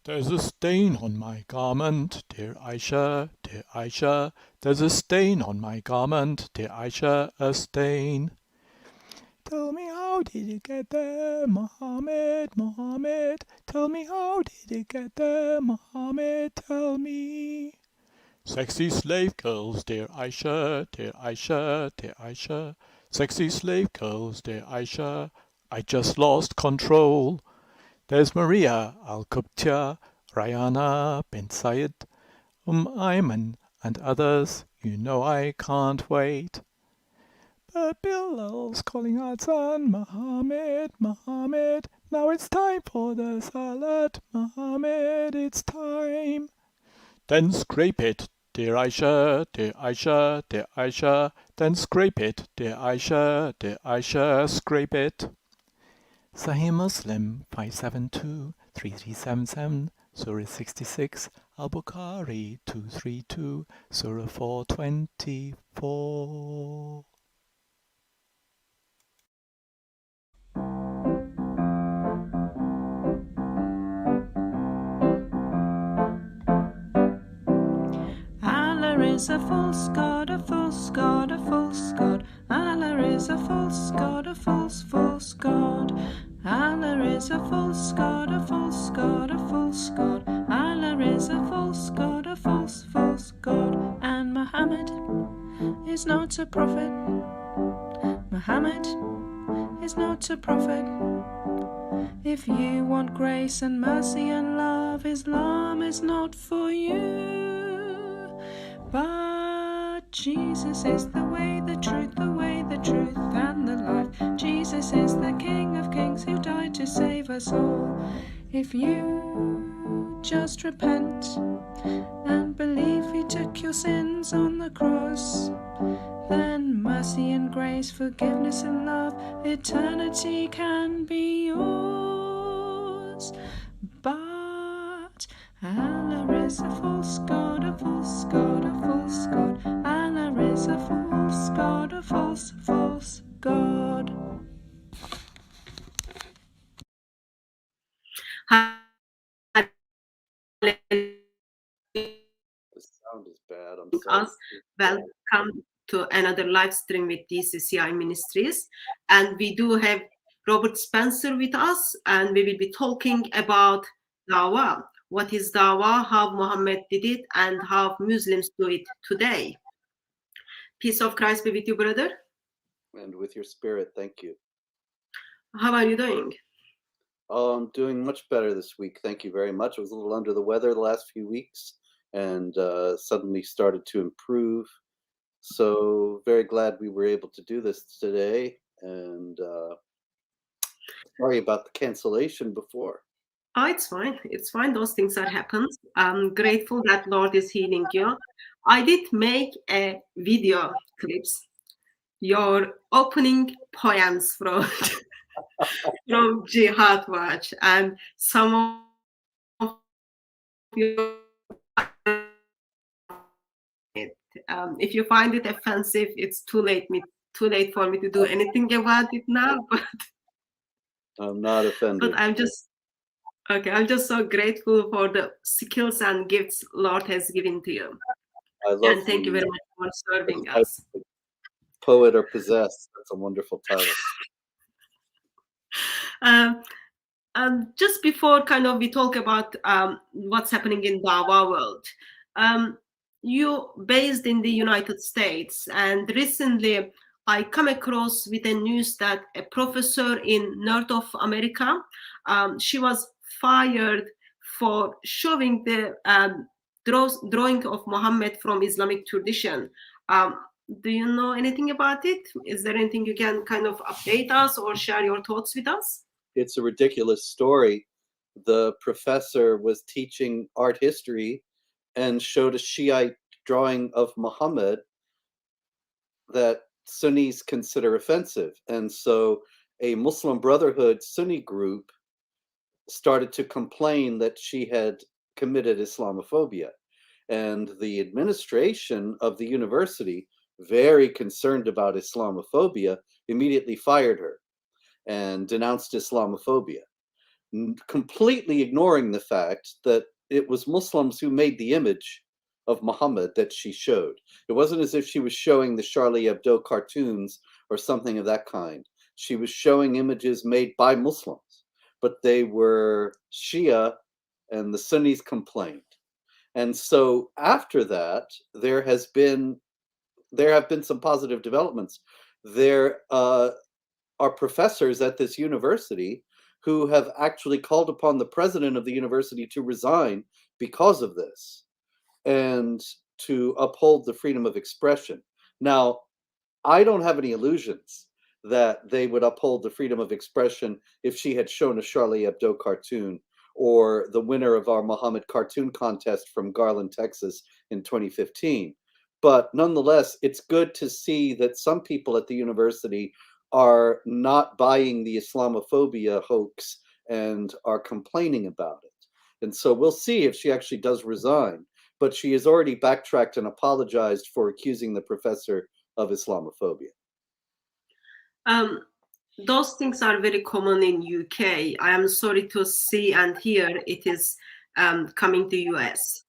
There's a stain on my garment, dear Aisha, dear Aisha. There's a stain on my garment, dear Aisha, a stain. Tell me how did it get there, Muhammad, Muhammad? Tell me how did it get there, Muhammad, tell me. Sexy slave girls, dear Aisha, dear Aisha, dear Aisha. Sexy slave girls, dear Aisha. I just lost control. There's Maria Al-Qibtiyya, Rayana bin Sayed, Ayman and others. You know I can't wait. But Bilal's calling Adhan, Muhammad, Muhammad. Now it's time for the salat, Muhammad, it's time. Then scrape it, dear Aisha, dear Aisha, dear Aisha. Then scrape it, dear Aisha, dear Aisha, scrape it. Sahih Muslim 572-3377, Surah 66, Al-Bukhari 232, Surah 424. Allah is a false god, a false god, a false god. Allah is a false god, a false god. Allah is a false god, a false god, a false god. Allah is a false god, a false god. And Muhammad is not a prophet. Muhammad is not a prophet. If you want grace and mercy and love, Islam is not for you. But Jesus is the way, the truth, and the life. Jesus is the King of Kings who died to save us all. If you just repent and believe He took your sins on the cross, then mercy and grace, forgiveness and love, eternity can be yours. But Allah is a false god, a false god, a false god. Allah is a false god, a false god. The sound is bad. I'm sorry. Welcome to another live stream with DCCI Ministries. And we do have Robert Spencer with us, and we will be talking about Dawah. What is Dawah, how Muhammad did it, and how Muslims do it today. Peace of Christ be with you, brother. And with your spirit, thank you. How are you doing? Oh, I'm doing much better this week. Thank you very much. I was a little under the weather the last few weeks and suddenly started to improve. So very glad we were able to do this today. And sorry about the cancellation before. Oh, it's fine. It's fine. Those things are happened. I'm grateful that Lord is healing you. I did make a video clips, your opening poems from from Jihad Watch, and some of you. If you find it offensive, it's too late for me to do anything about it now. But I'm not offended. But I'm just so grateful for the skills and gifts Lord has given to you. I love and thank you very much for serving us. Poet or possessed. That's a wonderful title. Just before we talk about what's happening in Dawah world, you based in the United States, and recently I come across with a news that a professor in North of America, she was fired for showing the drawing of Muhammad from Islamic tradition. Do you know anything about it? Is there anything you can kind of update us or share your thoughts with us? It's a ridiculous story. The professor was teaching art history and showed a Shiite drawing of Muhammad that Sunnis consider offensive. And so a Muslim Brotherhood Sunni group started to complain that she had committed Islamophobia. And the administration of the university, very concerned about Islamophobia, immediately fired her and denounced Islamophobia. completely ignoring the fact that it was Muslims who made the image of Muhammad that she showed. It wasn't as if she was showing the Charlie Hebdo cartoons or something of that kind. She was showing images made by Muslims, but they were Shia, and the Sunnis complained. And so after that, there have been some positive developments. There are professors at this university who have actually called upon the president of the university to resign because of this and to uphold the freedom of expression. Now, I don't have any illusions that they would uphold the freedom of expression if she had shown a Charlie Hebdo cartoon or the winner of our Muhammad cartoon contest from Garland, Texas in 2015. But nonetheless, it's good to see that some people at the university are not buying the Islamophobia hoax and are complaining about it. And so we'll see if she actually does resign. But she has already backtracked and apologized for accusing the professor of Islamophobia. Those things are very common in UK. I am sorry to see and hear it is coming to US.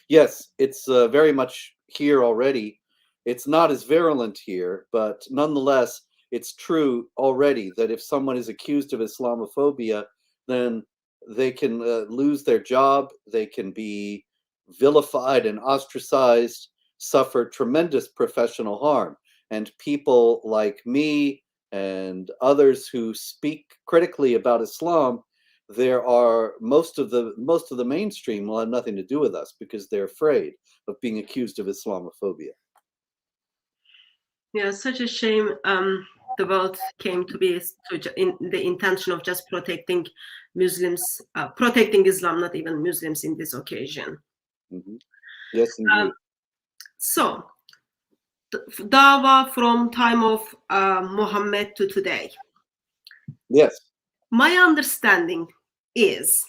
Yes, it's very much here already. It's not as virulent here, but nonetheless, it's true already that if someone is accused of Islamophobia, then they can lose their job, they can be vilified and ostracized, suffer tremendous professional harm. And people like me and others who speak critically about Islam, there are most of the mainstream will have nothing to do with us because they're afraid of being accused of Islamophobia. Yeah, such a shame. The world came to be in the intention of just protecting Muslims, protecting Islam, not even Muslims in this occasion. Mm-hmm. Yes, indeed. So, Dawah from time of Muhammad to today. Yes. My understanding is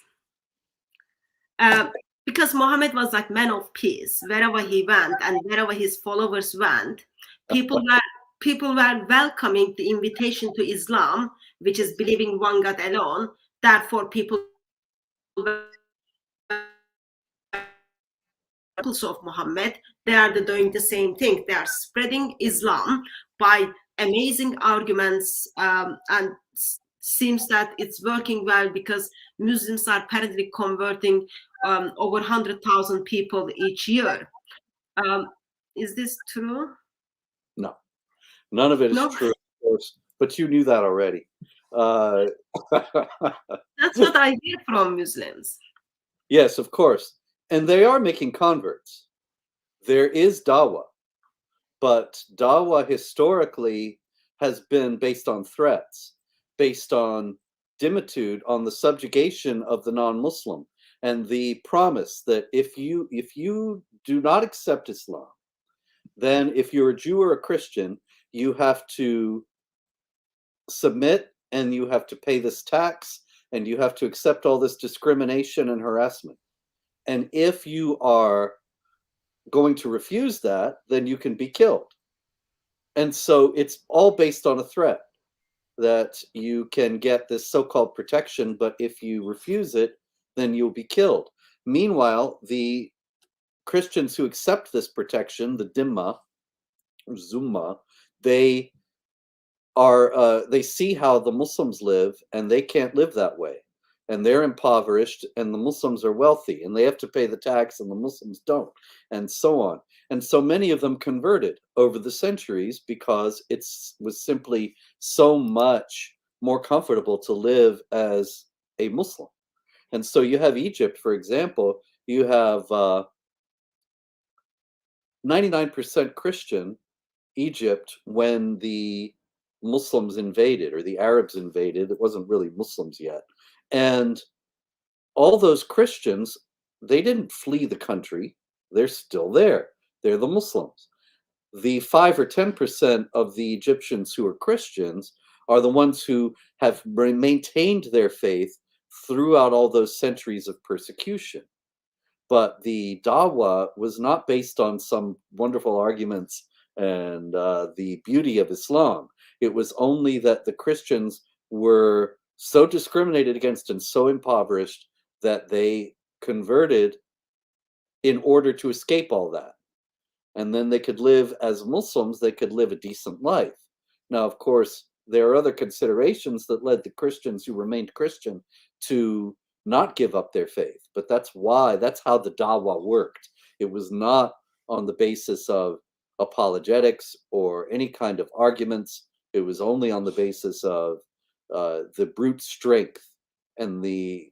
because Muhammad was like man of peace. Wherever he went and wherever his followers went, people were welcoming the invitation to Islam, which is believing one God alone. Therefore, people were of Muhammad, they are doing the same thing. They are spreading Islam by amazing arguments, and seems that it's working well because Muslims are apparently converting over 100,000 people each year. Is this true? No, none of it is true, of course, but you knew that already. That's what I hear from Muslims. Yes, of course. And they are making converts. There is Dawah, but Dawah historically has been based on threats, based on dimitude, on the subjugation of the non-Muslim, and the promise that if you do not accept Islam, then if you're a Jew or a Christian, you have to submit and you have to pay this tax and you have to accept all this discrimination and harassment. And if you are going to refuse that, then you can be killed. And so it's all based on a threat that you can get this so-called protection, but if you refuse it, then you'll be killed. Meanwhile, the Christians who accept this protection, the Dhimma, or Zumma, they see how the Muslims live, and they can't live that way. And they're impoverished, and the Muslims are wealthy, and they have to pay the tax, and the Muslims don't, and so on. And so many of them converted over the centuries because it was simply so much more comfortable to live as a Muslim. And so you have Egypt, for example, you have 99% Christian Egypt when the Muslims invaded, or the Arabs invaded. It wasn't really Muslims yet. And all those Christians, they didn't flee the country. They're still there. They're the Muslims. The 5 or 10% of the Egyptians who are Christians are the ones who have maintained their faith throughout all those centuries of persecution. But the Dawah was not based on some wonderful arguments and the beauty of Islam. It was only that the Christians were so discriminated against and so impoverished that they converted in order to escape all that. And then they could live as Muslims, they could live a decent life. Now, of course, there are other considerations that led the Christians who remained Christian to not give up their faith. But that's how the Dawah worked. It was not on the basis of apologetics or any kind of arguments. It was only on the basis of the brute strength and the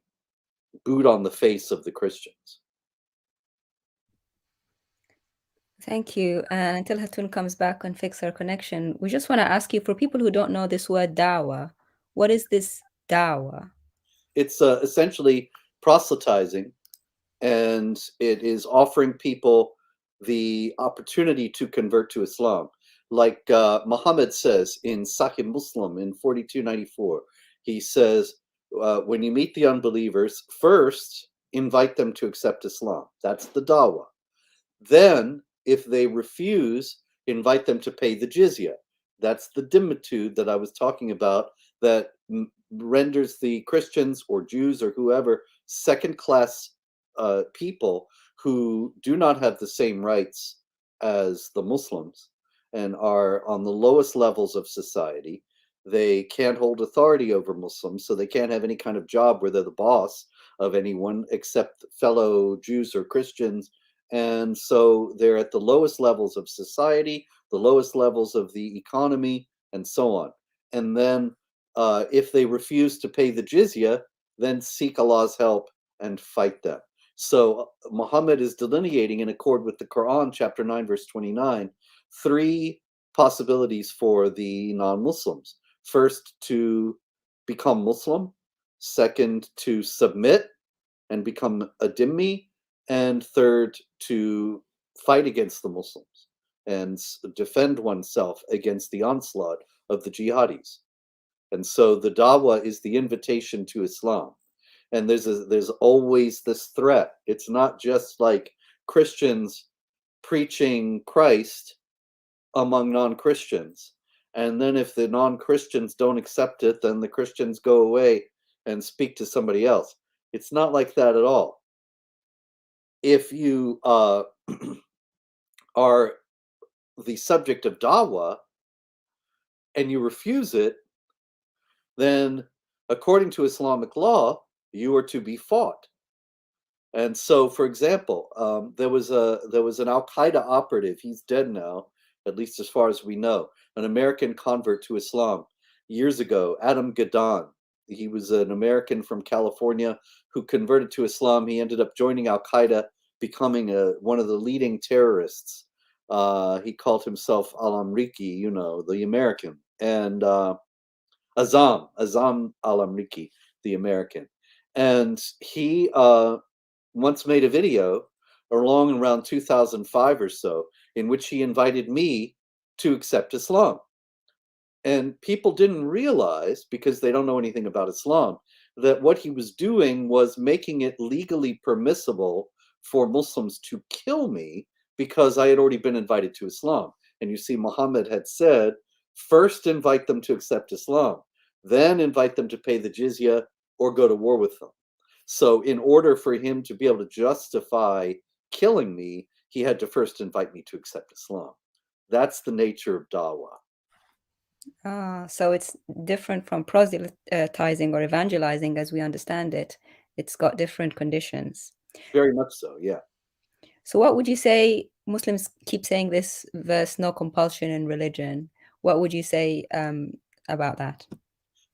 boot on the face of the Christians. Thank you. And until Hatun comes back and fix her connection, we just want to ask you, for people who don't know this word dawah, what is this dawah? It's essentially proselytizing, and it is offering people the opportunity to convert to Islam. Like Muhammad says in Sahih Muslim in 4294, he says, when you meet the unbelievers, first invite them to accept Islam. That's the dawah. Then, if they refuse, invite them to pay the jizya. That's the dhimmitude that I was talking about, that renders the Christians or Jews or whoever second-class people who do not have the same rights as the Muslims and are on the lowest levels of society. They can't hold authority over Muslims, so they can't have any kind of job where they're the boss of anyone except fellow Jews or Christians. And so they're at the lowest levels of society, the lowest levels of the economy, and so on. And then if they refuse to pay the jizya, then seek Allah's help and fight them. So Muhammad is delineating, in accord with the Quran, chapter 9, verse 29, 3 possibilities for the non-Muslims. First, to become Muslim. Second, to submit and become a dhimmi. And third, to fight against the Muslims and defend oneself against the onslaught of the jihadis. And so the dawah is the invitation to Islam. And there's always this threat. It's not just like Christians preaching Christ among non-Christians. And then if the non-Christians don't accept it, then the Christians go away and speak to somebody else. It's not like that at all. If you are the subject of dawah and you refuse it, then according to Islamic law, you are to be fought. And so, for example, there was an Al-Qaeda operative. He's dead now, at least as far as we know, an American convert to Islam years ago, Adam Gaddan. He was an American from California who converted to Islam. He ended up joining Al-Qaeda, becoming one of the leading terrorists. He called himself Al-Amriki, the American, and Azam Al-Amriki, the American. And he once made a video around 2005 or so, in which he invited me to accept Islam. And people didn't realize, because they don't know anything about Islam, that what he was doing was making it legally permissible for Muslims to kill me because I had already been invited to Islam. And you see, Muhammad had said, first invite them to accept Islam, then invite them to pay the jizya or go to war with them. So in order for him to be able to justify killing me, he had to first invite me to accept Islam. That's the nature of dawah. So it's different from proselytizing or evangelizing as we understand it. It's got different conditions. Very much so, yeah. So what would you say? Muslims keep saying this verse, no compulsion in religion. What would you say about that?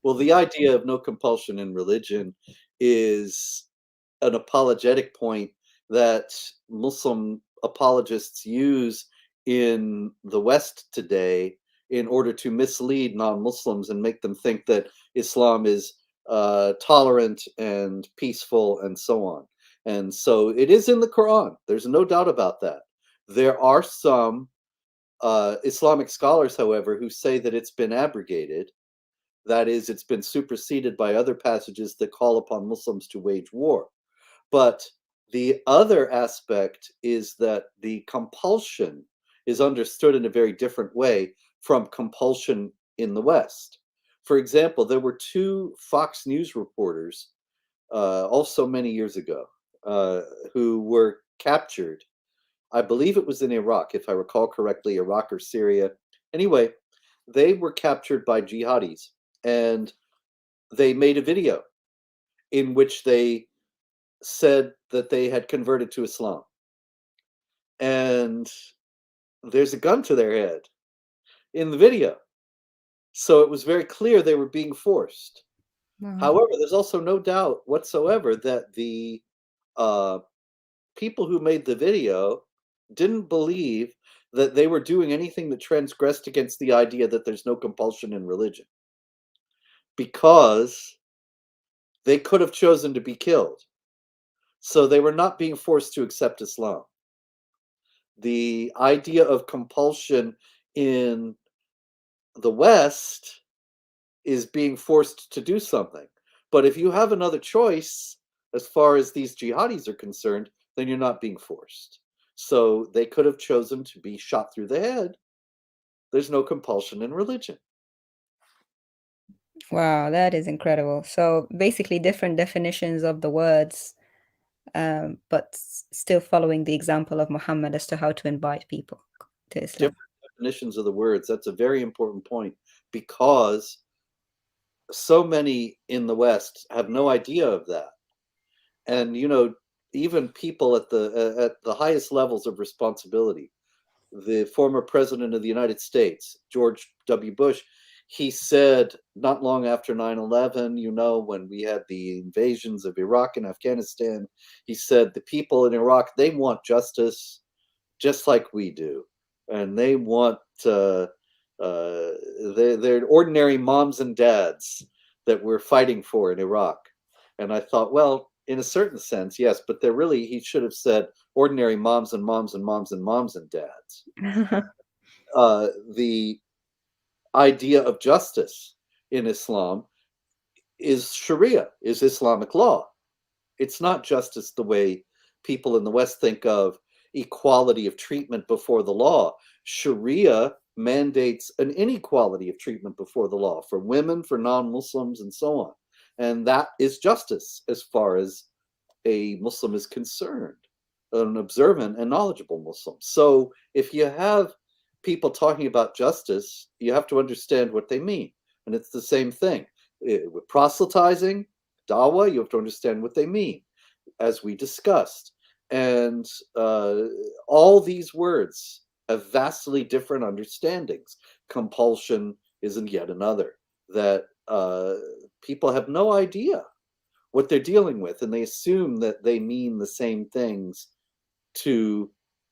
Well, the idea of no compulsion in religion is an apologetic point that Muslim apologists use in the West today in order to mislead non-Muslims and make them think that Islam is tolerant and peaceful and so on. And so it is in the Quran. There's no doubt about that. There are some Islamic scholars, however, who say that it's been abrogated. That is, it's been superseded by other passages that call upon Muslims to wage war. But the other aspect is that the compulsion is understood in a very different way from compulsion in the West. For example, there were two Fox News reporters also many years ago who were captured. I believe it was in Iraq, if I recall correctly, Iraq or Syria. Anyway, they were captured by jihadis, and they made a video in which they said that they had converted to Islam. And there's a gun to their head in the video. So it was very clear they were being forced. Wow. However, there's also no doubt whatsoever that the people who made the video didn't believe that they were doing anything that transgressed against the idea that there's no compulsion in religion, because they could have chosen to be killed. So they were not being forced to accept Islam. The idea of compulsion in the West is being forced to do something. But if you have another choice, as far as these jihadis are concerned, then you're not being forced. So they could have chosen to be shot through the head. There's no compulsion in religion. Wow, that is incredible. So basically, different definitions of the words, but still following the example of Muhammad as to how to invite people to Islam. Different definitions of the words. That's a very important point, because so many in the West have no idea of that. And even people at the highest levels of responsibility, the former president of the United States, George W. Bush, he said not long after 9/11, when we had the invasions of Iraq and Afghanistan, he said the people in Iraq, they want justice just like we do. And they want, they're ordinary moms and dads that we're fighting for in Iraq. And I thought, well, in a certain sense, yes, but they're really, he should have said ordinary moms and moms and moms and moms and dads. The idea of justice in Islam is Sharia, is Islamic law. It's not justice the way people in the West think of equality of treatment before the law. Sharia mandates an inequality of treatment before the law for women, for non-Muslims, and so on. And that is justice as far as a Muslim is concerned, an observant and knowledgeable Muslim. So if you have people talking about justice, you have to understand what they mean. And it's the same thing. With proselytizing, Dawah, you have to understand what they mean, as we discussed. And all these words have vastly different understandings. Compulsion isn't yet another, that people have no idea what they're dealing with, and they assume that they mean the same things to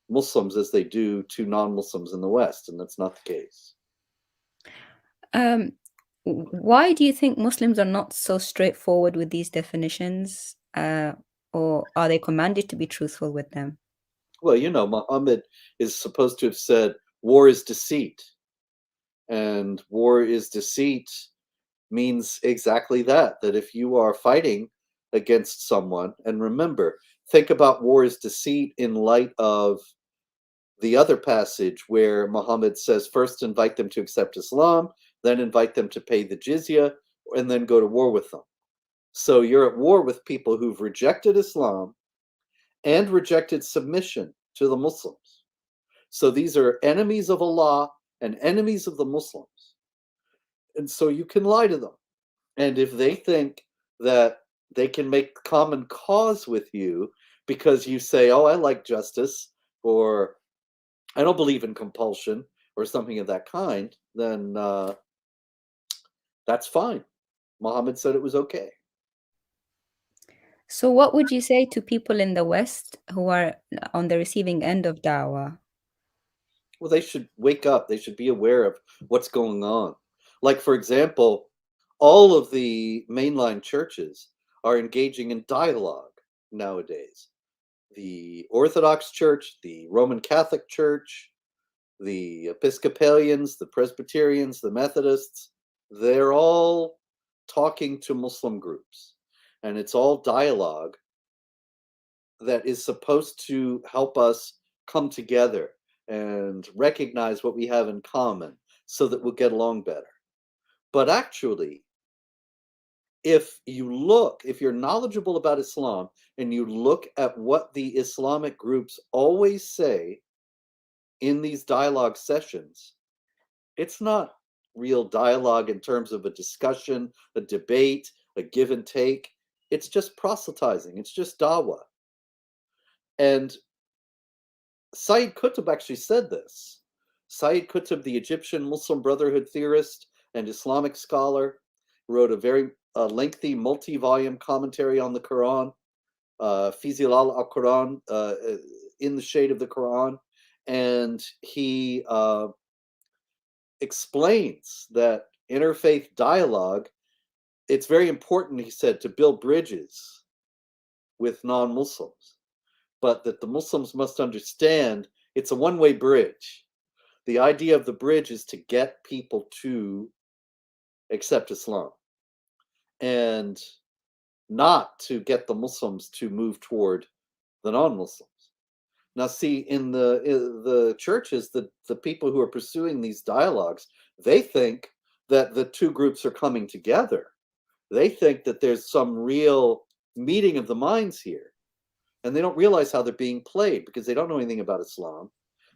Muslims as they do to non-Muslims in the West, and that's not the case. Why do you think Muslims are not so straightforward with these definitions, or are they commanded to be truthful with them? Well, Muhammad is supposed to have said, war is deceit. And war is deceit means exactly that if you are fighting against someone, and remember, think about war is deceit in light of the other passage where Muhammad says, first invite them to accept Islam, then invite them to pay the jizya, and then go to war with them. So you're at war with people who've rejected Islam and rejected submission to the Muslims. So these are enemies of Allah and enemies of the Muslims. And so you can lie to them. And if they think that they can make common cause with you because you say, oh, I like justice, or I don't believe in compulsion, or something of that kind, then that's fine. Muhammad said it was okay. So what would you say to people in the West who are on the receiving end of Dawah? Well, they should wake up. They should be aware of what's going on. Like, for example, all of the mainline churches are engaging in dialogue nowadays. The Orthodox Church, the Roman Catholic Church, the Episcopalians, the Presbyterians, the Methodists, they're all talking to Muslim groups. And it's all dialogue that is supposed to help us come together and recognize what we have in common so that we'll get along better. But actually, if you're knowledgeable about Islam and you look at what the Islamic groups always say in these dialogue sessions, it's not real dialogue in terms of a discussion, a debate, a give and take. It's just proselytizing. It's just Dawah. And Sayyid Qutb actually said this. Sayyid Qutb, the Egyptian Muslim Brotherhood theorist and Islamic scholar, wrote a very lengthy multi-volume commentary on the Quran, Fizilal al-Quran, in the shade of the Quran, and he explains that interfaith dialogue, it's very important, he said, to build bridges with non-Muslims, but that the Muslims must understand it's a one-way bridge. The idea of the bridge is to get people to accept Islam and not to get the Muslims to move toward the non-Muslims. Now, see, in the churches, the people who are pursuing these dialogues, they think that the two groups are coming together. They think that there's some real meeting of the minds here. And they don't realize how they're being played because they don't know anything about Islam.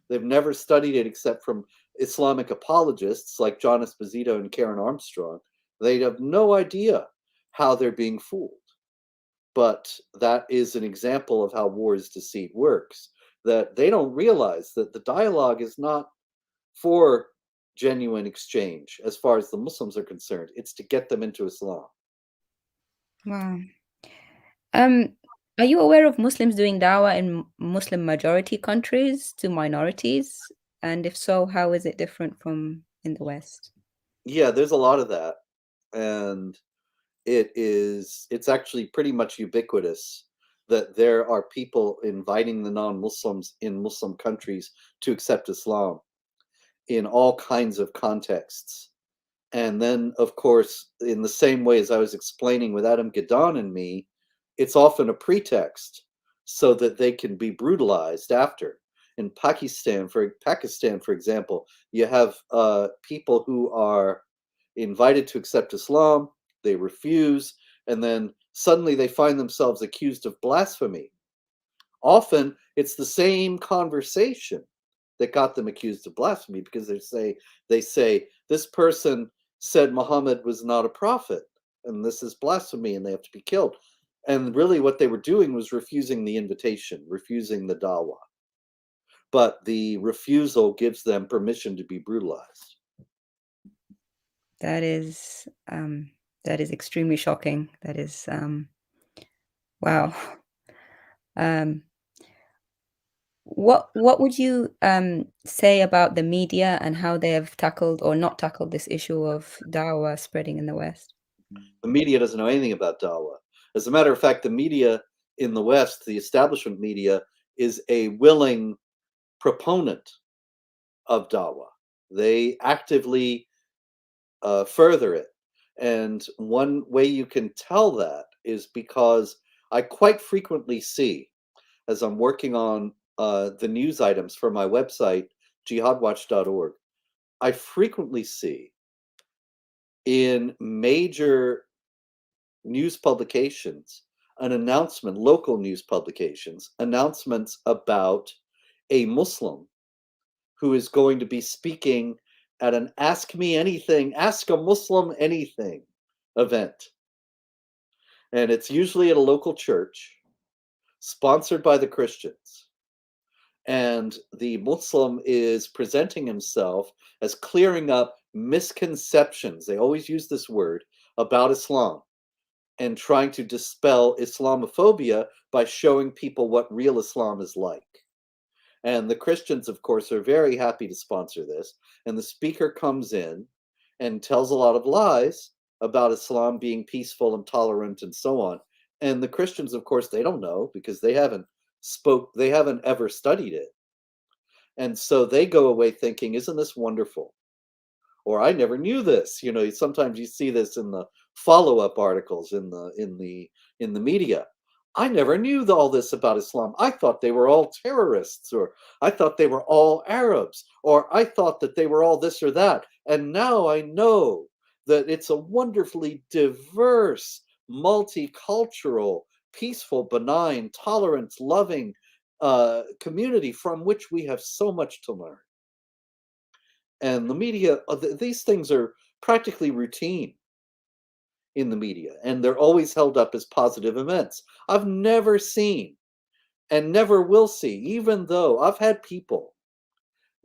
They've never studied it except from Islamic apologists like John Esposito and Karen Armstrong. They have no idea how they're being fooled. But that is an example of how war's deceit works, that they don't realize that the dialogue is not for genuine exchange as far as the Muslims are concerned. It's to get them into Islam. Wow. Are you aware of Muslims doing dawah in Muslim majority countries to minorities? And if so, how is it different from in the West? Yeah, there's a lot of that. And it's actually pretty much ubiquitous that there are people inviting the non-Muslims in Muslim countries to accept Islam in all kinds of contexts. And then, of course, in the same way as I was explaining with Adam Gadon and me, it's often a pretext so that they can be brutalized after. In Pakistan, for example, you have people who are invited to accept Islam, they refuse, and then suddenly they find themselves accused of blasphemy. Often it's the same conversation that got them accused of blasphemy because they say this person said Muhammad was not a prophet and this is blasphemy and they have to be killed. And really what they were doing was refusing the invitation, refusing the dawah. But the refusal gives them permission to be brutalized. That is extremely shocking. That is wow. What would you say about the media and how they have tackled or not tackled this issue of dawah spreading in the West? The media doesn't know anything about dawah. As a matter of fact, the media in the West, the establishment media, is a willing proponent of dawah. They actively further it. And one way you can tell that is because I quite frequently see, as I'm working on the news items for my website, jihadwatch.org, I frequently see in major news publications an announcement, local news publications, announcements about a Muslim who is going to be speaking at an Ask Me Anything, Ask a Muslim Anything event. And it's usually at a local church, sponsored by the Christians. And the Muslim is presenting himself as clearing up misconceptions, they always use this word, about Islam, and trying to dispel Islamophobia by showing people what real Islam is like. And the Christians, of course, are very happy to sponsor this. And the speaker comes in and tells a lot of lies about Islam being peaceful and tolerant and so on. And the Christians, of course, they don't know because they haven't ever studied it. And so they go away thinking, isn't this wonderful? Or I never knew this. You know, sometimes you see this in the follow-up articles in the media. I never knew all this about Islam. I thought they were all terrorists, or I thought they were all Arabs, or I thought that they were all this or that. And now I know that it's a wonderfully diverse, multicultural, peaceful, benign, tolerant, loving community from which we have so much to learn. And the media, these things are practically routine in the media, and they're always held up as positive events. I've never seen and never will see, even though I've had people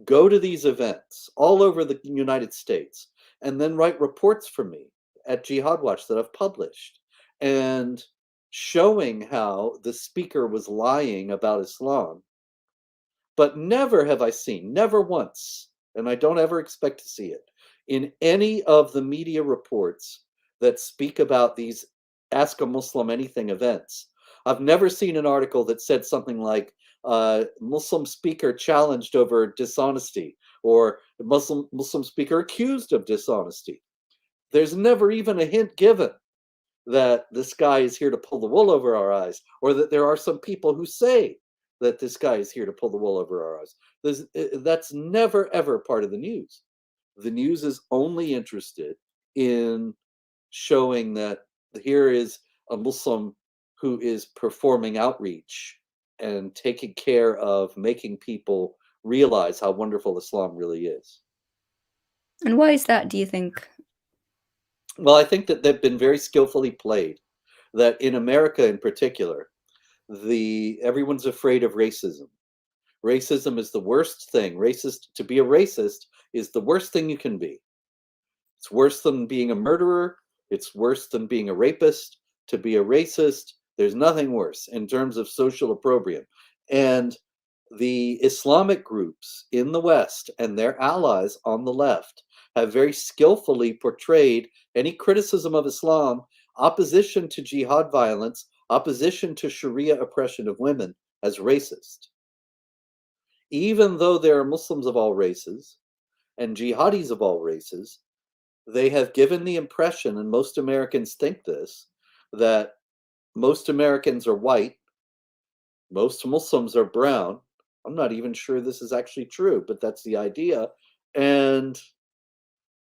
go to these events all over the United States and then write reports for me at Jihad Watch that I've published and showing how the speaker was lying about Islam. But never have I seen, never once, and I don't ever expect to see it, in any of the media reports that speak about these Ask a Muslim Anything events. I've never seen an article that said something like, Muslim speaker challenged over dishonesty, or Muslim speaker accused of dishonesty. There's never even a hint given that this guy is here to pull the wool over our eyes, or that there are some people who say that this guy is here to pull the wool over our eyes. That's never, ever part of the news. The news is only interested in showing that here is a Muslim who is performing outreach and taking care of making people realize how wonderful Islam really is. And why is that, do you think? Well, I think that they've been very skillfully played. That in America in particular, everyone's afraid of racism. Racism is the worst thing. To be a racist is the worst thing you can be. It's worse than being a murderer. It's worse than being a rapist. To be a racist, there's nothing worse in terms of social opprobrium. And the Islamic groups in the West and their allies on the left have very skillfully portrayed any criticism of Islam, opposition to jihad violence, opposition to Sharia oppression of women, as racist. Even though there are Muslims of all races and jihadis of all races, they have given the impression, and most Americans think this, that most Americans are white, most Muslims are brown. I'm not even sure this is actually true, but that's the idea. And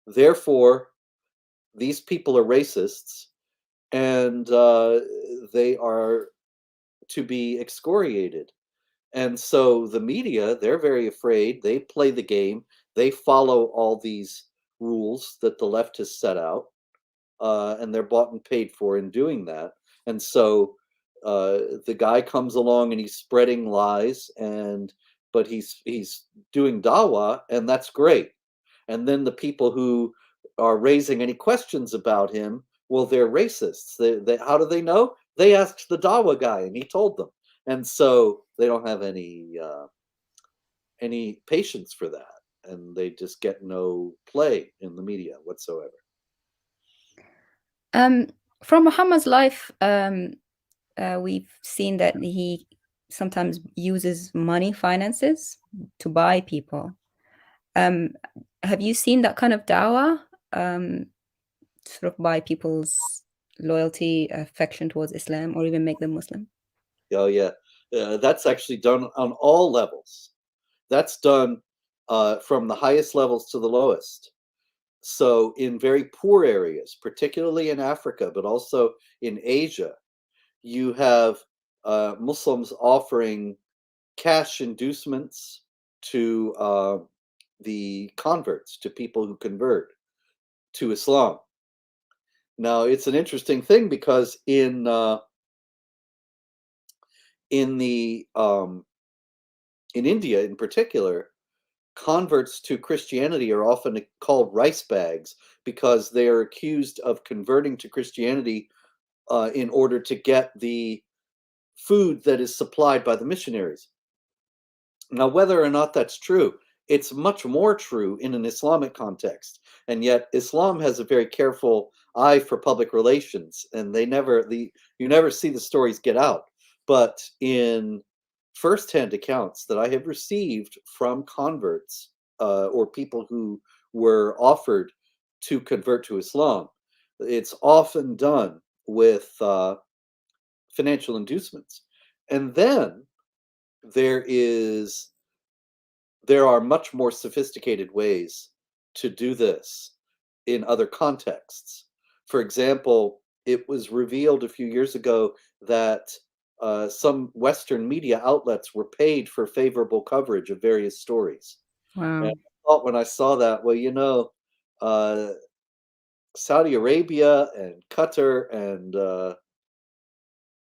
therefore, these people are racists, and they are to be excoriated. And so the media, they're very afraid. They play the game. They follow all these rules that the left has set out, and they're bought and paid for in doing that. And so the guy comes along and he's spreading lies, but he's doing dawah, and that's great. And then the people who are raising any questions about him, well, they're racists. How do they know? They asked the dawah guy, and he told them. And so they don't have any patience for that, and they just get no play in the media whatsoever. From Muhammad's life, we've seen that he sometimes uses money, finances, to buy people. Have you seen that kind of dawah, sort of buy people's loyalty, affection towards Islam, or even make them Muslim? Oh, yeah. That's actually done on all levels. That's done from the highest levels to the lowest. So in very poor areas, particularly in Africa, but also in Asia, you have Muslims offering cash inducements to the converts, to people who convert to Islam. Now, it's an interesting thing because in India in particular, converts to Christianity are often called rice bags because they are accused of converting to Christianity in order to get the food that is supplied by the missionaries. Now, whether or not that's true, it's much more true in an Islamic context. And yet Islam has a very careful eye for public relations, and you never see the stories get out. But in firsthand accounts that I have received from converts or people who were offered to convert to Islam, it's often done with financial inducements. And then there are much more sophisticated ways to do this. in other contexts. For example, it was revealed a few years ago that some Western media outlets were paid for favorable coverage of various stories. And Wow. I thought when I saw that, well, uh, Saudi Arabia and Qatar and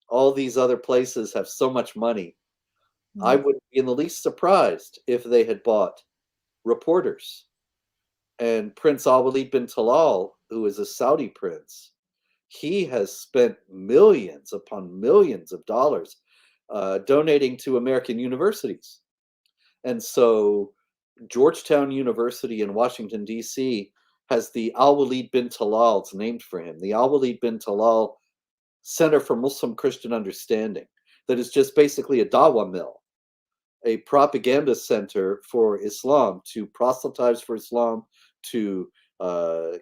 all these other places have so much money. I Mm. wouldn't be in the least surprised if they had bought reporters. And Prince Al Walid bin Talal, who is a Saudi prince, he has spent millions upon millions of dollars donating to American universities. And so Georgetown University in Washington, D.C. has the Al Walid bin Talal, it's named for him, the Al Walid bin Talal Center for Muslim Christian Understanding, that is just basically a Dawah mill, a propaganda center for Islam, to proselytize for Islam, to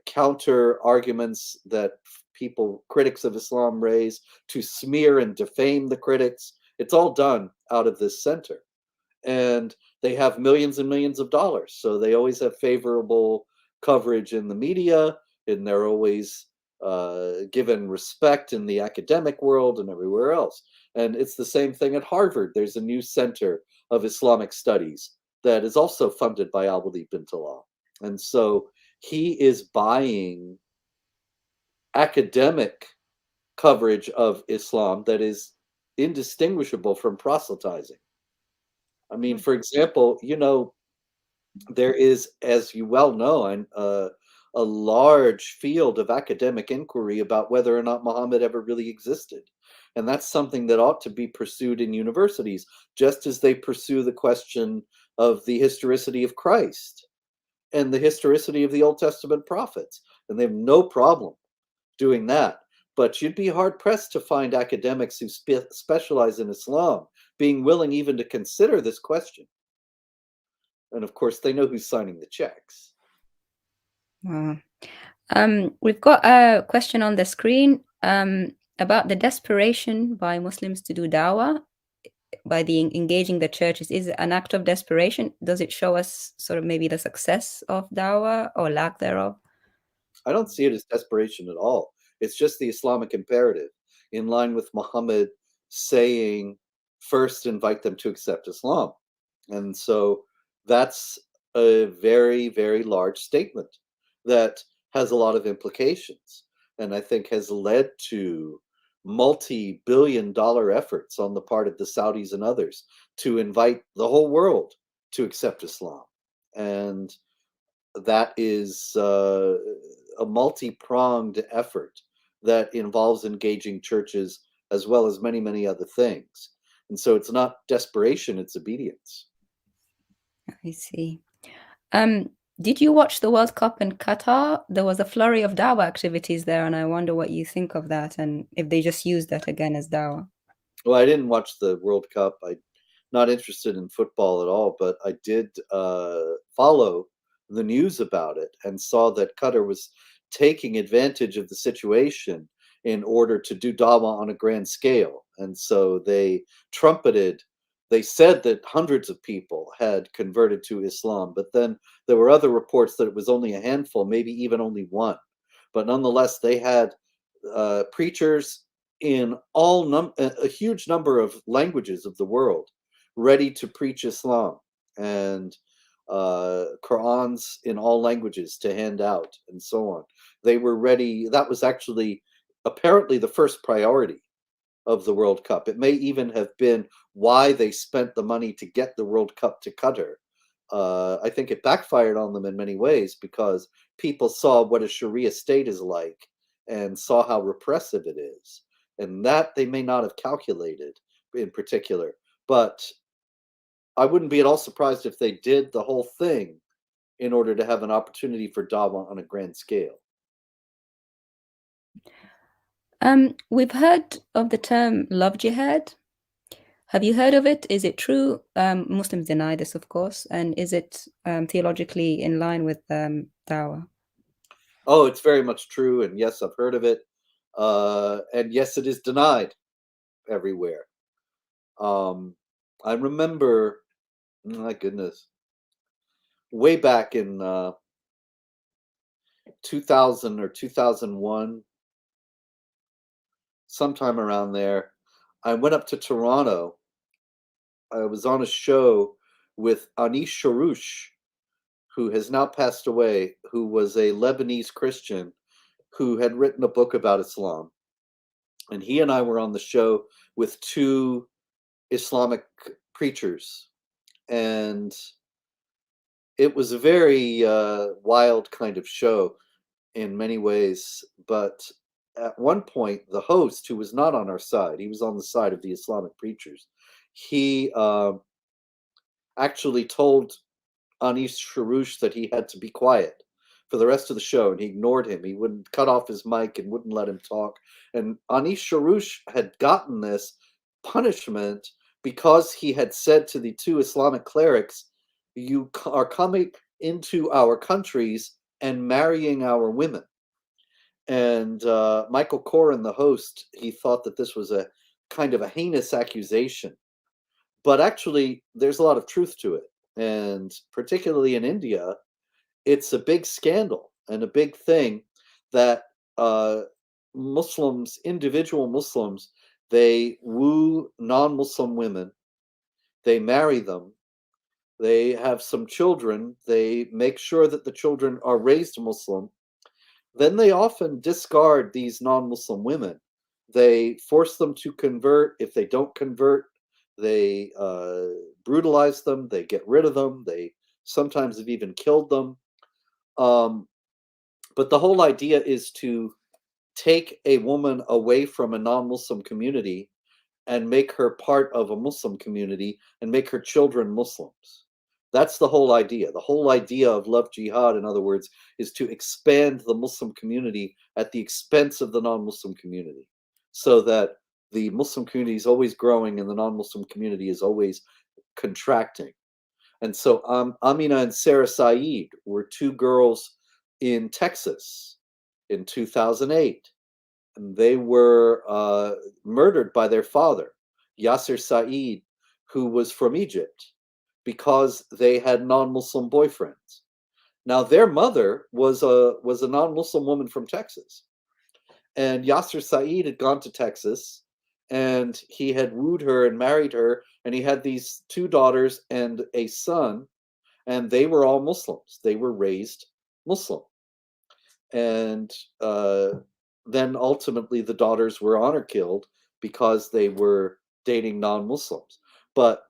counter arguments that people, critics of Islam, raise, to smear and defame the critics. It's all done out of this center. And they have millions and millions of dollars. So they always have favorable coverage in the media, and they're always given respect in the academic world and everywhere else. And it's the same thing at Harvard. There's a new center of Islamic studies that is also funded by Al Walid bin Talal. And so he is buying academic coverage of Islam that is indistinguishable from proselytizing. I mean, for example, there is, as you well know, a large field of academic inquiry about whether or not Muhammad ever really existed. And that's something that ought to be pursued in universities, just as they pursue the question of the historicity of Christ and the historicity of the Old Testament prophets. And they have no problem doing that. But you'd be hard pressed to find academics who specialize in Islam being willing even to consider this question. And of course, they know who's signing the checks. Wow. We've got a question on the screen about the desperation by Muslims to do dawah by engaging the churches. Is it an act of desperation? Does it show us sort of maybe the success of dawah or lack thereof? I don't see it as desperation at all. It's just the Islamic imperative, in line with Muhammad saying, first invite them to accept Islam. And so that's a very, very large statement that has a lot of implications, and I think has led to multi-billion-dollar efforts on the part of the Saudis and others to invite the whole world to accept Islam. And that is a multi-pronged effort that involves engaging churches as well as many, many other things. And so it's not desperation, it's obedience. I see. Did you watch the World Cup in Qatar? There was a flurry of dawah activities there, and I wonder what you think of that and if they just use that again as dawah. Well, I didn't watch the World Cup. I'm not interested in football at all, but I did follow the news about it and saw that Qatar was taking advantage of the situation in order to do dawah on a grand scale. And so they said that hundreds of people had converted to Islam, but then there were other reports that it was only a handful, maybe even only one. But nonetheless, they had preachers in a huge number of languages of the world ready to preach Islam, and Qurans in all languages to hand out, and so on. They were ready. That was actually apparently the first priority of the World Cup. It may even have been why they spent the money to get the World Cup to Qatar. I think it backfired on them in many ways, because people saw what a Sharia state is like and saw how repressive it is. And that they may not have calculated in particular. But I wouldn't be at all surprised if they did the whole thing in order to have an opportunity for dawah on a grand scale. We've heard of the term love jihad. Have you heard of it? Is it true? Muslims deny this, of course. And is it theologically in line with dawah? Oh, it's very much true. And yes, I've heard of it. And yes, it is denied everywhere. I remember, my goodness, way back in 2000 or 2001, sometime around there. I went up to Toronto. I was on a show with Anish Sharouche, who has now passed away, who was a Lebanese Christian who had written a book about Islam. And he and I were on the show with two Islamic preachers. And it was a very wild kind of show in many ways. But at one point, the host, who was not on our side, he was on the side of the Islamic preachers, he actually told Anish Sharouche that he had to be quiet for the rest of the show, and he ignored him. He wouldn't cut off his mic and wouldn't let him talk. And Anish Sharouche had gotten this punishment because he had said to the two Islamic clerics, "You are coming into our countries and marrying our women." And Michael Coren, the host, he thought that this was a kind of a heinous accusation. But actually, there's a lot of truth to it. And particularly in India, it's a big scandal and a big thing that Muslims, individual Muslims, they woo non-Muslim women, they marry them, they have some children, they make sure that the children are raised Muslim. Then they often discard these non-Muslim women. They force them to convert. If they don't convert, they brutalize them, they get rid of them, they sometimes have even killed them. But the whole idea is to take a woman away from a non-Muslim community and make her part of a Muslim community and make her children Muslims. That's the whole idea. The whole idea of love jihad, in other words, is to expand the Muslim community at the expense of the non-Muslim community, so that the Muslim community is always growing and the non-Muslim community is always contracting. And so Amina and Sarah Saeed were two girls in Texas in 2008. And they were murdered by their father, Yasser Saeed, who was from Egypt, because they had non-Muslim boyfriends. Now, their mother was a non-Muslim woman from Texas. And Yasser Saeed had gone to Texas, and he had wooed her and married her, and he had these two daughters and a son, and they were all Muslims. They were raised Muslim. And then ultimately the daughters were honor killed because they were dating non-Muslims. But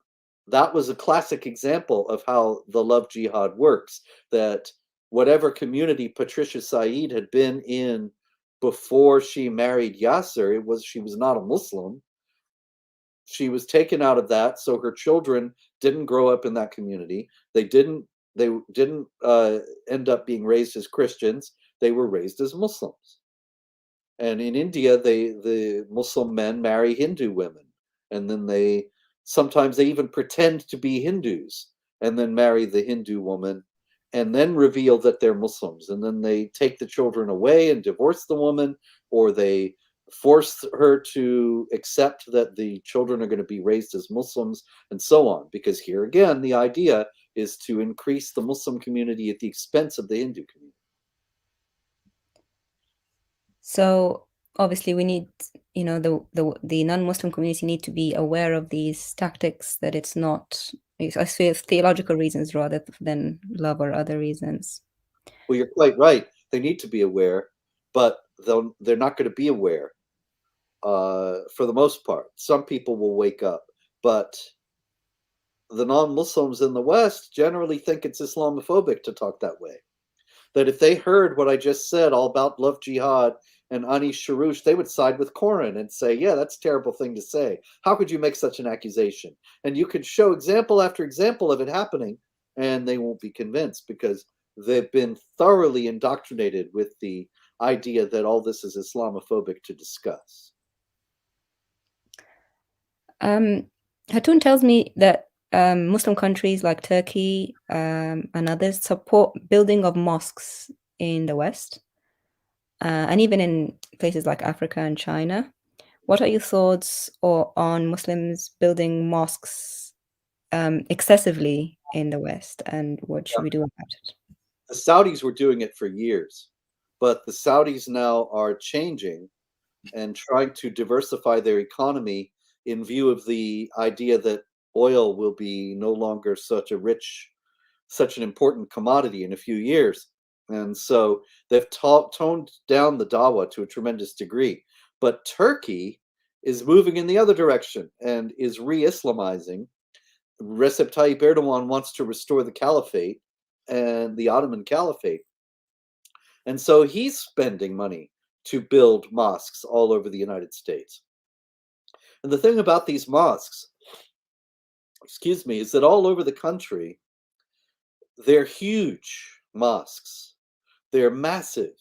that was a classic example of how the love jihad works, that whatever community Patricia Saeed had been in before she married Yasser, she was not a Muslim. She was taken out of that, so her children didn't grow up in that community. They didn't end up being raised as Christians. They were raised as Muslims. And in India, the Muslim men marry Hindu women, and then sometimes they even pretend to be Hindus and then marry the Hindu woman and then reveal that they're Muslims. And then they take the children away and divorce the woman, or they force her to accept that the children are going to be raised as Muslims, and so on. Because here again, the idea is to increase the Muslim community at the expense of the Hindu community. So obviously we need, the non-Muslim community need to be aware of these tactics, that it's not, I say, theological reasons rather than love or other reasons. Well, you're quite right. They need to be aware, but they're not going to be aware for the most part. Some people will wake up, but the non-Muslims in the West generally think it's Islamophobic to talk that way. That if they heard what I just said all about love jihad and Anish Sharouche, they would side with Coren and say, yeah, that's a terrible thing to say. How could you make such an accusation? And you could show example after example of it happening, and they won't be convinced because they've been thoroughly indoctrinated with the idea that all this is Islamophobic to discuss. Hatun tells me that Muslim countries like Turkey and others support building of mosques in the West, and even in places like Africa and China. What are your thoughts on Muslims building mosques excessively in the West, and what should we do about it? The Saudis were doing it for years. But the Saudis now are changing and trying to diversify their economy in view of the idea that oil will be no longer such an important commodity in a few years. And so they've toned down the Dawah to a tremendous degree. But Turkey is moving in the other direction and is re-Islamizing. Recep Tayyip Erdogan wants to restore the caliphate and the Ottoman Caliphate. And so he's spending money to build mosques all over the United States. And the thing about these mosques, is that all over the country, they're huge mosques. They're massive.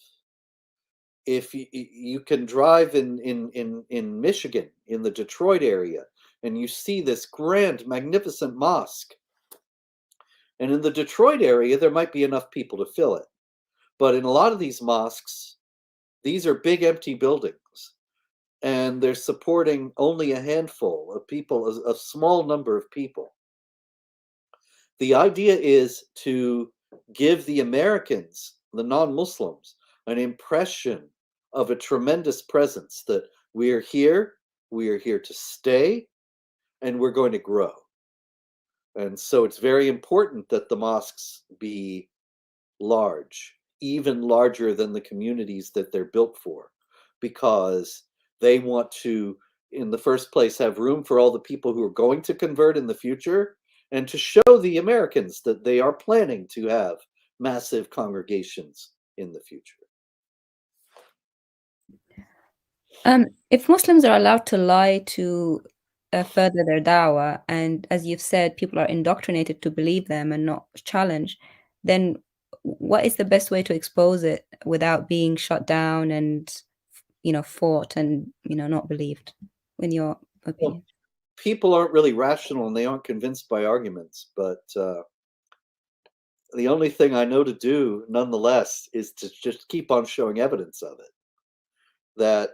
If you can drive in Michigan, in the Detroit area, and you see this grand, magnificent mosque. And in the Detroit area, there might be enough people to fill it. But in a lot of these mosques, these are big empty buildings, and they're supporting only a handful of people, a small number of people. The idea is to give the Americans, the non-Muslims, an impression of a tremendous presence, that we are here to stay, and we're going to grow. And so it's very important that the mosques be large, even larger than the communities that they're built for, because they want to, in the first place, have room for all the people who are going to convert in the future, and to show the Americans that they are planning to have massive congregations in the future. If Muslims are allowed to lie to further their dawah, and as you've said, people are indoctrinated to believe them and not challenge, then what is the best way to expose it without being shut down and, fought and, not believed, in your opinion? Well, people aren't really rational and they aren't convinced by arguments, but the only thing I know to do, nonetheless, is to just keep on showing evidence of it. That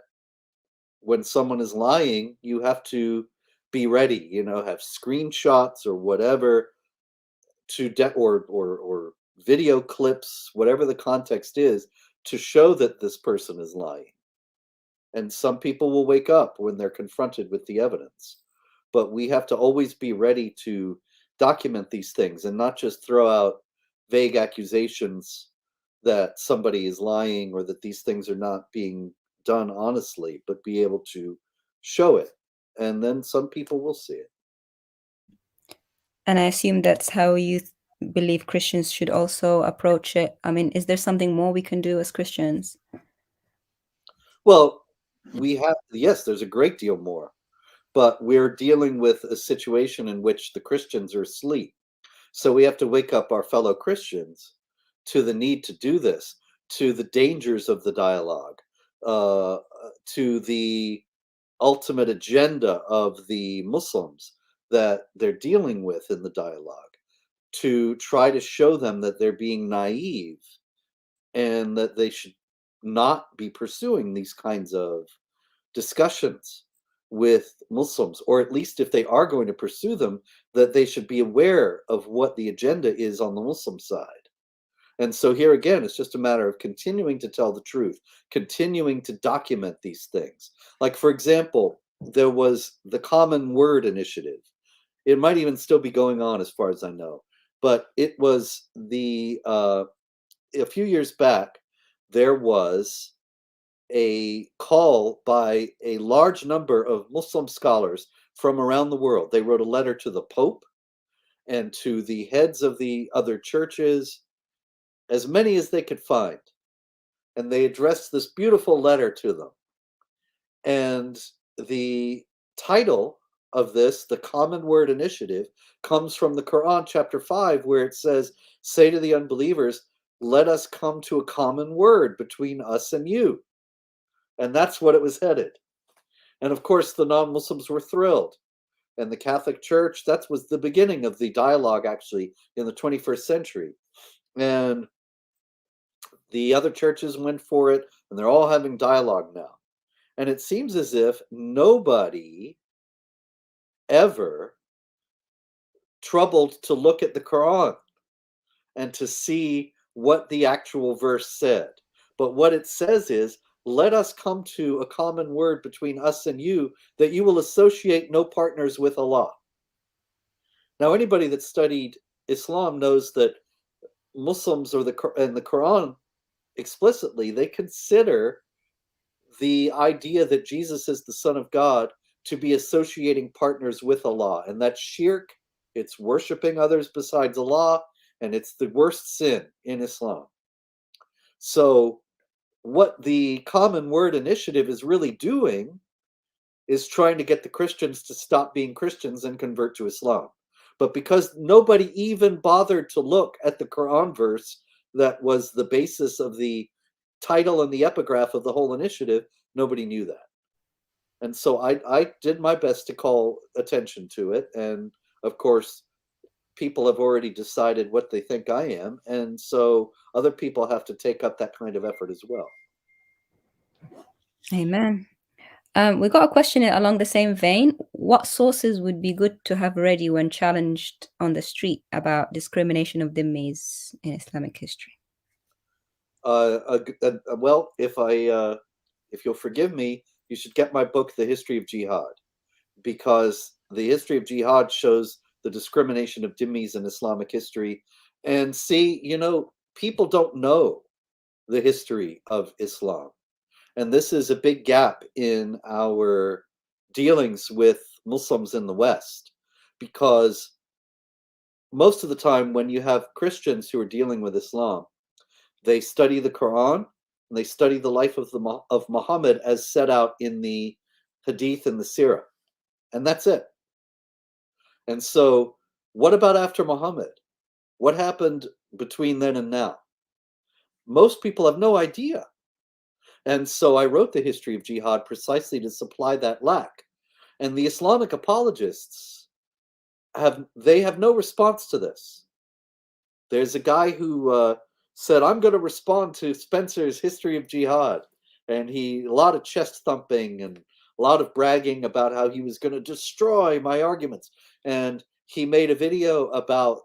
when someone is lying, you have to be ready, have screenshots or whatever or video clips, whatever the context is, to show that this person is lying. And some people will wake up when they're confronted with the evidence. But we have to always be ready to document these things and not just throw out vague accusations that somebody is lying or that these things are not being done honestly, but be able to show it. And then some people will see it. And I assume that's how you believe Christians should also approach it. I mean, is there something more we can do as Christians? Well, yes, there's a great deal more, but we're dealing with a situation in which the Christians are asleep. So we have to wake up our fellow Christians to the need to do this, to the dangers of the dialogue, to the ultimate agenda of the Muslims that they're dealing with in the dialogue, to try to show them that they're being naive and that they should not be pursuing these kinds of discussions with Muslims, or at least if they are going to pursue them, that they should be aware of what the agenda is on the Muslim side. And so here again, it's just a matter of continuing to tell the truth, continuing to document these things. Like, for example, there was the Common Word Initiative. It might even still be going on as far as I know, but it was a few years back, there was a call by a large number of Muslim scholars from around the world. They wrote a letter to the Pope and to the heads of the other churches, as many as they could find. And they addressed this beautiful letter to them. And the title of this, the Common Word Initiative, comes from the Quran, chapter 5, where it says, "Say to the unbelievers, let us come to a common word between us and you." And that's what it was headed. And of course, the non-Muslims were thrilled. And the Catholic Church, that was the beginning of the dialogue, actually, in the 21st century. And the other churches went for it, and they're all having dialogue now. And it seems as if nobody ever troubled to look at the Quran and to see what the actual verse said. But what it says is, let us come to a common word between us and you, that you will associate no partners with Allah. Now, anybody that studied Islam knows that Muslims or the Quran explicitly, they consider the idea that Jesus is the Son of God to be associating partners with Allah, and that's shirk. It's worshiping others besides Allah, and it's the worst sin in Islam. So what the Common Word Initiative is really doing is trying to get the Christians to stop being Christians and convert to Islam. But because nobody even bothered to look at the Quran verse that was the basis of the title and the epigraph of the whole initiative, nobody knew that. And so I did my best to call attention to it. And of course, people have already decided what they think I am. And so other people have to take up that kind of effort as well. Amen. We got a question along the same vein. What sources would be good to have ready when challenged on the street about discrimination of dhimmis in Islamic history? Well, if you'll forgive me, you should get my book, The History of Jihad, because the history of jihad shows the discrimination of dhimmis in Islamic history. And see, people don't know the history of Islam. And this is a big gap in our dealings with Muslims in the West, because most of the time when you have Christians who are dealing with Islam, they study the Quran and they study the life of Muhammad as set out in the Hadith and the Sirah. And that's it. And so what about after Muhammad? What happened between then and now? Most people have no idea. And so I wrote The History of Jihad precisely to supply that lack. And the Islamic apologists have no response to this. There's a guy who said, I'm going to respond to Spencer's History of Jihad. And a lot of chest thumping and a lot of bragging about how he was going to destroy my arguments. And he made a video about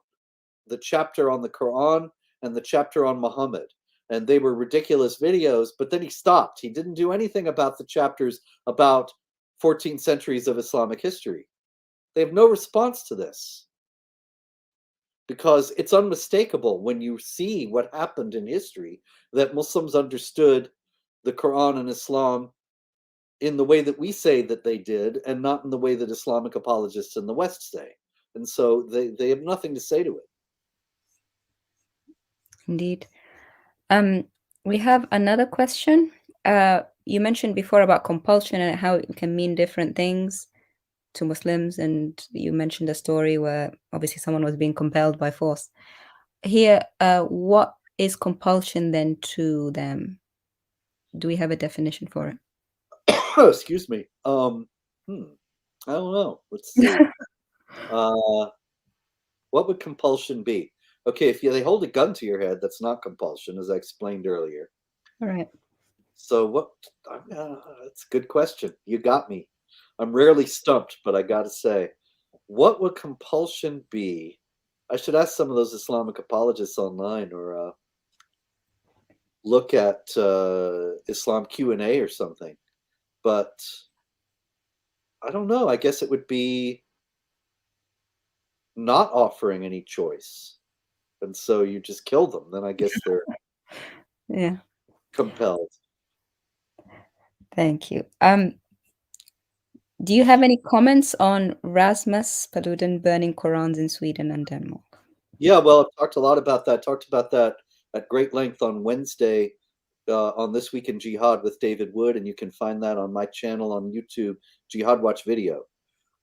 the chapter on the Quran and the chapter on Muhammad. And they were ridiculous videos, but then he stopped. He didn't do anything about the chapters about 14 centuries of Islamic history. They have no response to this, because it's unmistakable when you see what happened in history that Muslims understood the Quran and Islam in the way that we say that they did, and not in the way that Islamic apologists in the West say. And so they have nothing to say to it. Indeed. We have another question. You mentioned before about compulsion and how it can mean different things to Muslims, and you mentioned a story where obviously someone was being compelled by force. Here, what is compulsion then to them? Do we have a definition for it? Excuse me. I don't know. Let's see. What would compulsion be? Okay, if they hold a gun to your head, that's not compulsion, as I explained earlier. All right. So what? That's a good question. You got me. I'm rarely stumped, but I got to say, what would compulsion be? I should ask some of those Islamic apologists online, or look at Islam Q&A or something. But I don't know. I guess it would be not offering any choice. And so you just kill them. Then I guess they're compelled. Thank you. Do you have any comments on Rasmus Paludan burning Qurans in Sweden and Denmark? Yeah, well, I've talked a lot about that. Talked about that at great length on Wednesday on This Week in Jihad with David Wood, and you can find that on my channel on YouTube, Jihad Watch Video.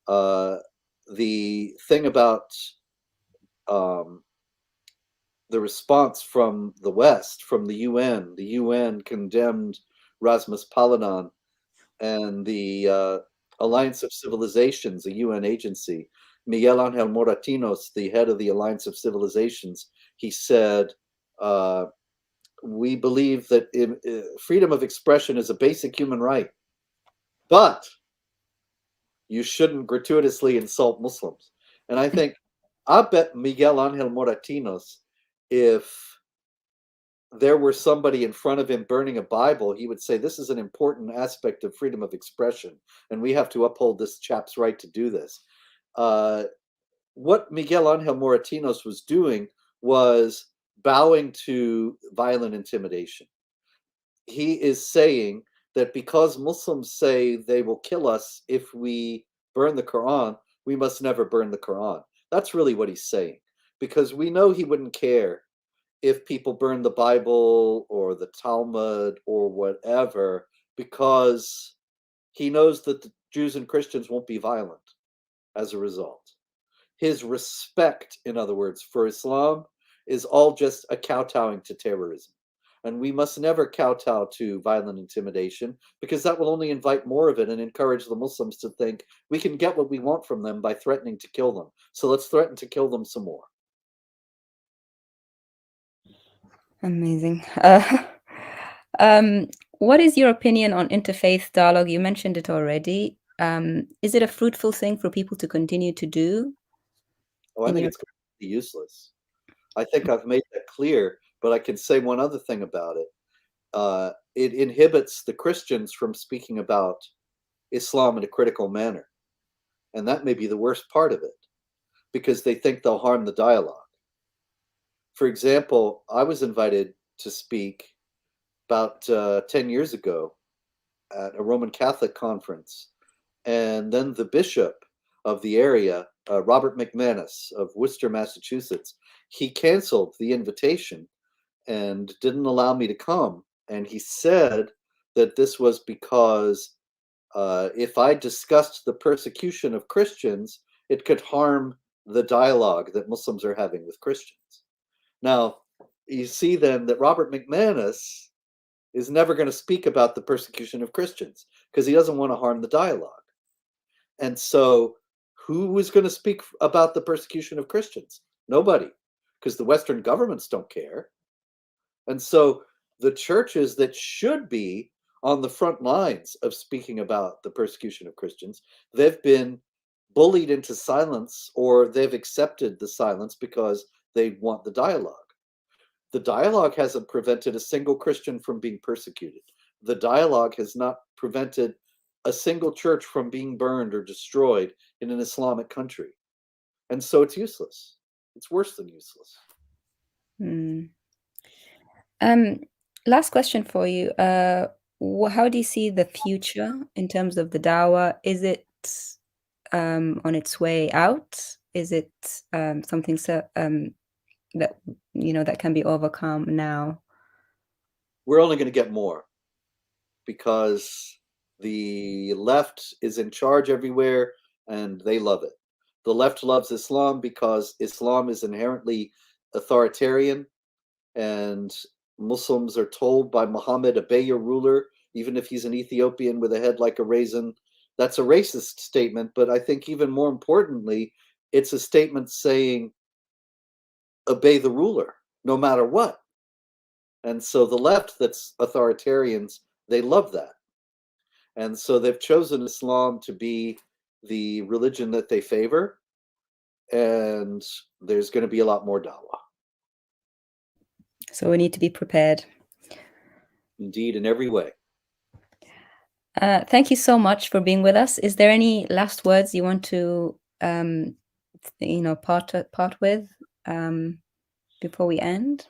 The thing about the response from the West, from the UN condemned Rasmus Paludan, and the Alliance of Civilizations, a UN agency, Miguel Angel Moratinos, the head of the Alliance of Civilizations, he said, we believe that freedom of expression is a basic human right, but you shouldn't gratuitously insult Muslims. And I think, I bet Miguel Angel Moratinos, if there were somebody in front of him burning a Bible, he would say, this is an important aspect of freedom of expression, and we have to uphold this chap's right to do this. What Miguel Angel Moratinos was doing was bowing to violent intimidation. He is saying that because Muslims say they will kill us if we burn the Quran, we must never burn the Quran. That's really what he's saying, because we know he wouldn't care if people burn the Bible or the Talmud or whatever, because he knows that the Jews and Christians won't be violent as a result. His respect, in other words, for Islam is all just a kowtowing to terrorism. And we must never kowtow to violent intimidation, because that will only invite more of it and encourage the Muslims to think we can get what we want from them by threatening to kill them. So let's threaten to kill them some more. Amazing. What is your opinion on interfaith dialogue? You mentioned it already. Is it a fruitful thing for people to continue to do? Oh, I think it's completely useless. I think I've made that clear, but I can say one other thing about it. It inhibits the Christians from speaking about Islam in a critical manner. And that may be the worst part of it, because they think they'll harm the dialogue. For example, I was invited to speak about 10 years ago at a Roman Catholic conference. And then the bishop of the area, Robert McManus of Worcester, Massachusetts, he canceled the invitation and didn't allow me to come. And he said that this was because if I discussed the persecution of Christians, it could harm the dialogue that Muslims are having with Christians. Now, you see then that Robert McManus is never going to speak about the persecution of Christians because he doesn't want to harm the dialogue. And so who is going to speak about the persecution of Christians? Nobody, because the Western governments don't care. And so the churches that should be on the front lines of speaking about the persecution of Christians, they've been bullied into silence, or they've accepted the silence because they want the dialogue. The dialogue hasn't prevented a single Christian from being persecuted. The dialogue has not prevented a single church from being burned or destroyed in an Islamic country. And so it's useless. It's worse than useless. Last question for you. How do you see the future in terms of the Dawah? Is it on its way out? Is it something that that can be overcome now? We're only going to get more, because the left is in charge everywhere and they love it. The left loves Islam because Islam is inherently authoritarian, and Muslims are told by Muhammad, obey your ruler, even if he's an Ethiopian with a head like a raisin. That's a racist statement, but I think even more importantly, it's a statement saying, obey the ruler, no matter what. And so the left, that's authoritarians, they love that. And so they've chosen Islam to be the religion that they favor, and there's going to be a lot more Dawah. So we need to be prepared. Indeed, in every way. Thank you so much for being with us. Is there any last words you want to, part with before we end?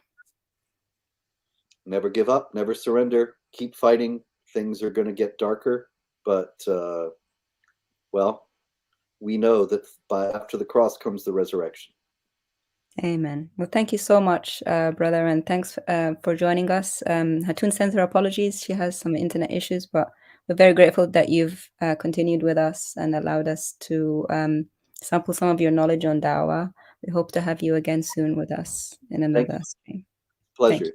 Never give up, never surrender, keep fighting. Things are going to get darker, but well, we know that after the cross comes the resurrection. Amen. Well, thank you so much, brother, and thanks for joining us. Hatun sends her apologies. She has some internet issues, but we're very grateful that you've continued with us and allowed us to sample some of your knowledge on Dawah. We hope to have you again soon with us in another stream. Pleasure.